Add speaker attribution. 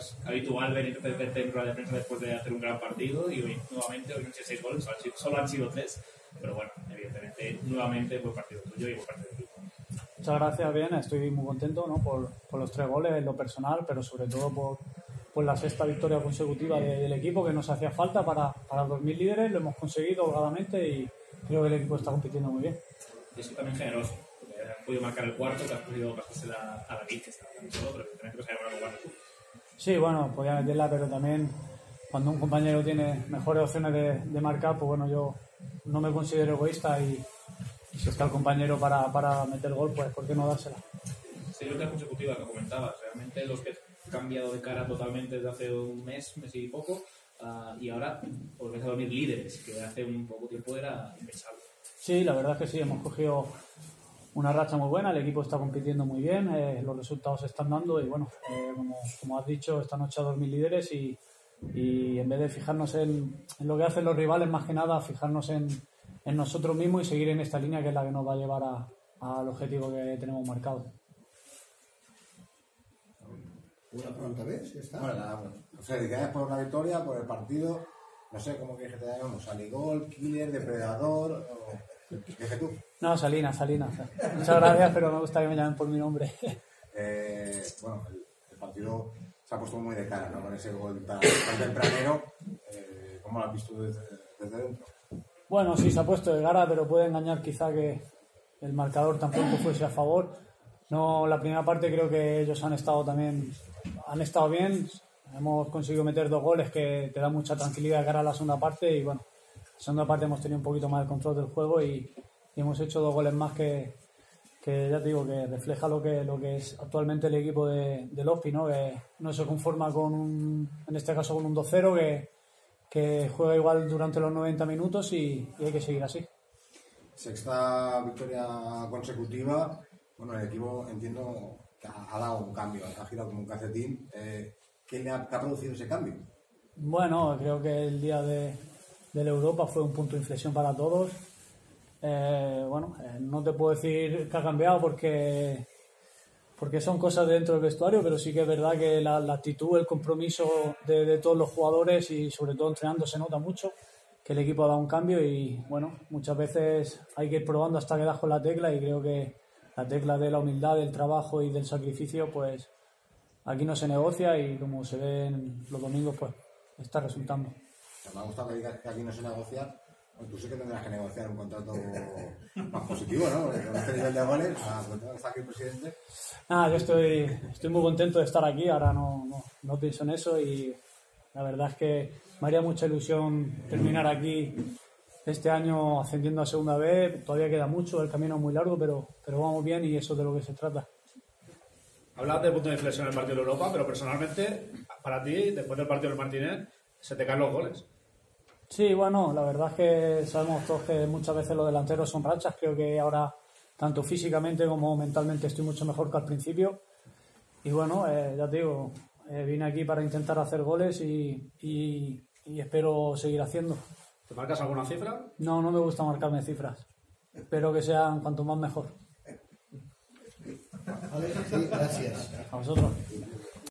Speaker 1: es habitual verte en rueda de prensa después de hacer un gran partido y hoy nuevamente, hoy no han sido 6 goles, solo han sido 3, pero bueno, evidentemente, nuevamente buen partido tuyo y buen partido del equipo.
Speaker 2: Muchas gracias, bien, estoy muy contento, ¿no? por los 3 goles en lo personal, pero sobre todo por la 6ª victoria consecutiva del equipo que nos hacía falta para los 1000 líderes, lo hemos conseguido holgadamente y creo que el equipo está compitiendo muy bien.
Speaker 1: Y eso también generoso, porque has podido marcar el cuarto, que has podido pasársela a David, que estaba tan solo, pero evidentemente que se haya ganado tú.
Speaker 2: Sí, bueno, podía meterla, pero también cuando un compañero tiene mejores opciones de marcar, pues bueno, yo no me considero egoísta y si está el compañero para meter el gol, pues ¿por qué no dársela?
Speaker 1: 6 victorias consecutivas que comentabas, realmente los que han cambiado de cara totalmente desde hace un mes y poco, y ahora volvéis a dormir líderes, que hace un poco tiempo era impensable.
Speaker 2: Sí, la verdad es que sí, hemos cogido una racha muy buena, el equipo está compitiendo muy bien, los resultados se están dando y bueno, como has dicho, esta noche a dormir líderes y en vez de fijarnos en lo que hacen los rivales, más que nada fijarnos en nosotros mismos y seguir en esta línea que es la que nos va a llevar al objetivo que tenemos marcado.
Speaker 3: Una pregunta más, ya está.
Speaker 4: Bueno, felicidades por la victoria, por el partido. No sé cómo quieres que te llamemos, Saligol, Killer, Depredador, ¿qué es tú?
Speaker 2: No, Salinas. Muchas gracias, pero me gusta que me llamen por mi nombre.
Speaker 4: Bueno, el partido se ha puesto muy de cara, ¿no? Con ese gol tan tempranero. ¿Cómo lo has visto desde dentro?
Speaker 2: Bueno, sí, se ha puesto de cara, pero puede engañar quizá que el marcador tampoco fuese a favor. No, la primera parte creo que ellos han estado bien. Hemos conseguido meter 2 goles que te da mucha tranquilidad de cara a la segunda parte y bueno, la segunda parte hemos tenido un poquito más de control del juego y hemos hecho 2 goles más que ya te digo que refleja lo que es actualmente el equipo de Lospi, ¿no? Que no se conforma en este caso con un 2-0, que juega igual durante los 90 minutos y hay que seguir así.
Speaker 4: 6ª victoria consecutiva. Bueno, el equipo entiendo que ha dado un cambio, ha girado como un calcetín. ¿Qué ha producido ese cambio?
Speaker 2: Bueno, creo que el día de la Europa fue un punto de inflexión para todos. No te puedo decir que ha cambiado porque son cosas dentro del vestuario, pero sí que es verdad que la actitud, el compromiso de todos los jugadores y sobre todo entrenando se nota mucho que el equipo ha dado un cambio y bueno, muchas veces hay que ir probando hasta que das con la tecla y creo que la tecla de la humildad, del trabajo y del sacrificio, pues aquí no se negocia y como se ve en los domingos, pues está resultando.
Speaker 4: Me ha gustado que digas que aquí no se negocia. Bueno, tú sí que tendrás que negociar un contrato más positivo, ¿no? Con este nivel de goles, está aquí el presidente.
Speaker 2: Yo estoy muy contento de estar aquí, ahora no pienso en eso y la verdad es que me haría mucha ilusión terminar aquí este año ascendiendo a segunda B. Todavía queda mucho, el camino es muy largo, pero vamos bien y eso es de lo que se trata.
Speaker 1: Hablabas del punto de inflexión en el partido de Europa, pero personalmente, para ti, después del partido del Martínez, se te caen los goles.
Speaker 2: Sí, bueno, la verdad es que sabemos todos que muchas veces los delanteros son rachas. Creo que ahora, tanto físicamente como mentalmente, estoy mucho mejor que al principio. Y bueno, ya te digo, vine aquí para intentar hacer goles y espero seguir haciendo.
Speaker 1: ¿Te marcas alguna cifra?
Speaker 2: No me gusta marcarme cifras. Espero que sean cuanto más mejor.
Speaker 3: Vale, sí, gracias.
Speaker 2: A vosotros.